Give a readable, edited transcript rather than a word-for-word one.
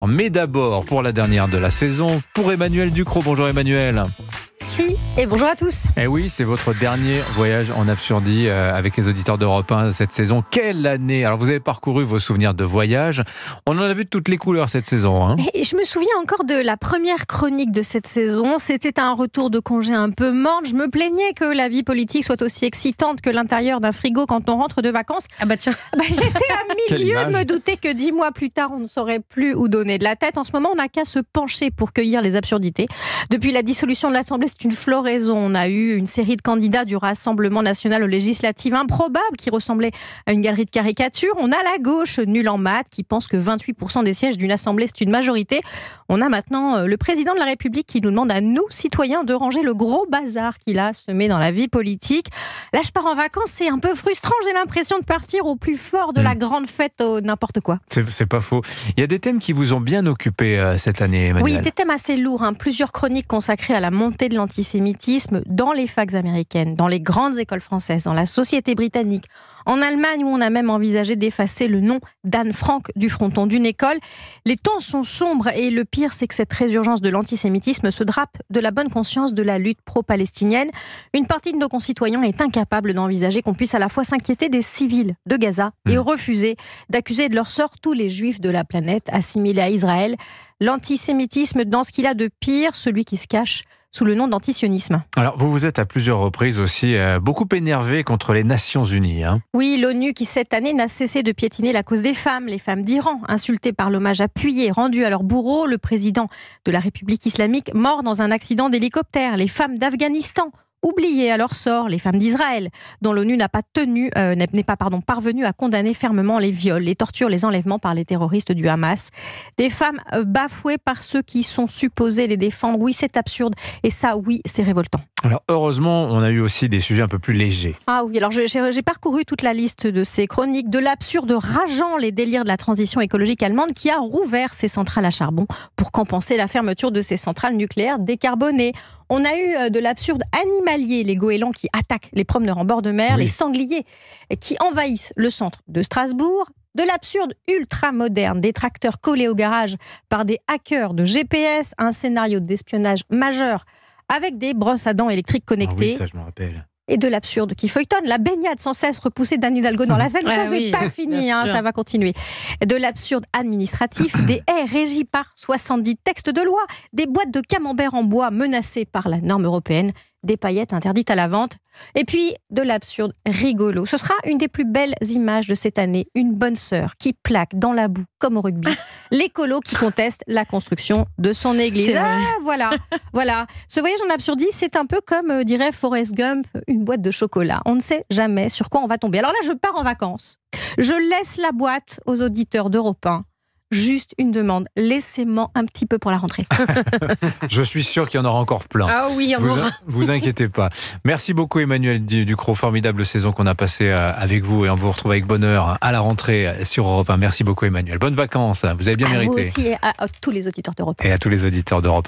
Mais d'abord, pour la dernière de la saison, pour Emmanuel Ducrot. Bonjour Emmanuel. Et bonjour à tous. Eh oui, c'est votre dernier voyage en Absurdie avec les auditeurs d'Europe 1 cette saison. Quelle année! Alors vous avez parcouru vos souvenirs de voyage. On en a vu de toutes les couleurs cette saison. Hein. Et je me souviens encore de la première chronique de cette saison. C'était un retour de congé un peu morne. Je me plaignais que la vie politique soit aussi excitante que l'intérieur d'un frigo quand on rentre de vacances. Ah bah tiens. J'étais à milieu de me douter que 10 mois plus tard, on ne saurait plus où donner de la tête. En ce moment, on n'a qu'à se pencher pour cueillir les absurdités. Depuis la dissolution de l'Assemblée, c'est une floraison. On a eu une série de candidats du Rassemblement national aux législatives improbables qui ressemblaient à une galerie de caricatures. On a la gauche nulle en maths qui pense que 28% des sièges d'une assemblée c'est une majorité. On a maintenant le président de la République qui nous demande à nous, citoyens, de ranger le gros bazar qu'il a semé dans la vie politique. Là, je pars en vacances, c'est un peu frustrant. J'ai l'impression de partir au plus fort de la grande fête au n'importe quoi. C'est pas faux. Il y a des thèmes qui vous ont bien occupé cette année, Emmanuel. Oui, des thèmes assez lourds. Plusieurs chroniques consacrées à la montée de l'antisémitisme dans les facs américaines, dans les grandes écoles françaises, dans la société britannique, en Allemagne où on a même envisagé d'effacer le nom d'Anne Frank du fronton d'une école. Les temps sont sombres et le pire, c'est que cette résurgence de l'antisémitisme se drape de la bonne conscience de la lutte pro-palestinienne. Une partie de nos concitoyens est incapable d'envisager qu'on puisse à la fois s'inquiéter des civils de Gaza et refuser d'accuser de leur sort tous les juifs de la planète assimilés à Israël. L'antisémitisme dans ce qu'il a de pire, celui qui se cache sous le nom d'antisionisme. Alors, vous vous êtes à plusieurs reprises aussi beaucoup énervé contre les Nations Unies. Hein. Oui, l'ONU qui cette année n'a cessé de piétiner la cause des femmes, les femmes d'Iran, insultées par l'hommage appuyé rendu à leur bourreau, le président de la République islamique mort dans un accident d'hélicoptère, les femmes d'Afghanistan, oubliées à leur sort, les femmes d'Israël, dont l'ONU n'est pas parvenue à condamner fermement les viols, les tortures, les enlèvements par les terroristes du Hamas. Des femmes bafouées par ceux qui sont supposés les défendre. Oui, c'est absurde. Et ça, oui, c'est révoltant. Alors, heureusement, on a eu aussi des sujets un peu plus légers. Ah oui, alors j'ai parcouru toute la liste de ces chroniques, de l'absurde rageant les délires de la transition écologique allemande qui a rouvert ses centrales à charbon pour compenser la fermeture de ses centrales nucléaires décarbonées. On a eu de l'absurde animalier, les goélands qui attaquent les promeneurs en bord de mer, les sangliers qui envahissent le centre de Strasbourg, de l'absurde ultra-moderne, des tracteurs collés au garage par des hackers de GPS, un scénario d'espionnage majeur avec des brosses à dents électriques connectées. Ah oui, ça je me rappelle. Et de l'absurde qui feuilletonne, la baignade sans cesse repoussée d'Anne Hidalgo dans la Seine, ça c'est pas fini, ça va continuer. De l'absurde administratif, des haies régies par 70 textes de loi, des boîtes de camembert en bois menacées par la norme européenne, des paillettes interdites à la vente, et puis de l'absurde rigolo. Ce sera une des plus belles images de cette année, une bonne sœur qui plaque dans la boue, comme au rugby, l'écolo qui conteste la construction de son église. Voilà. Ce voyage en absurdie, c'est un peu comme dirait Forrest Gump, une boîte de chocolat. On ne sait jamais sur quoi on va tomber. Alors là, je pars en vacances. Je laisse la boîte aux auditeurs d'Europe 1. Juste une demande, laissez-moi un petit peu pour la rentrée. Je suis sûr qu'il y en aura encore plein. Ah oui, il y en aura. Vous inquiétez pas. Merci beaucoup Emmanuel Ducrot, formidable saison qu'on a passée avec vous et on vous retrouve avec bonheur à la rentrée sur Europe 1. Merci beaucoup Emmanuel. Bonnes vacances, vous avez bien mérité. Vous aussi et à tous les auditeurs d'Europe 1. Et à tous les auditeurs d'Europe 1.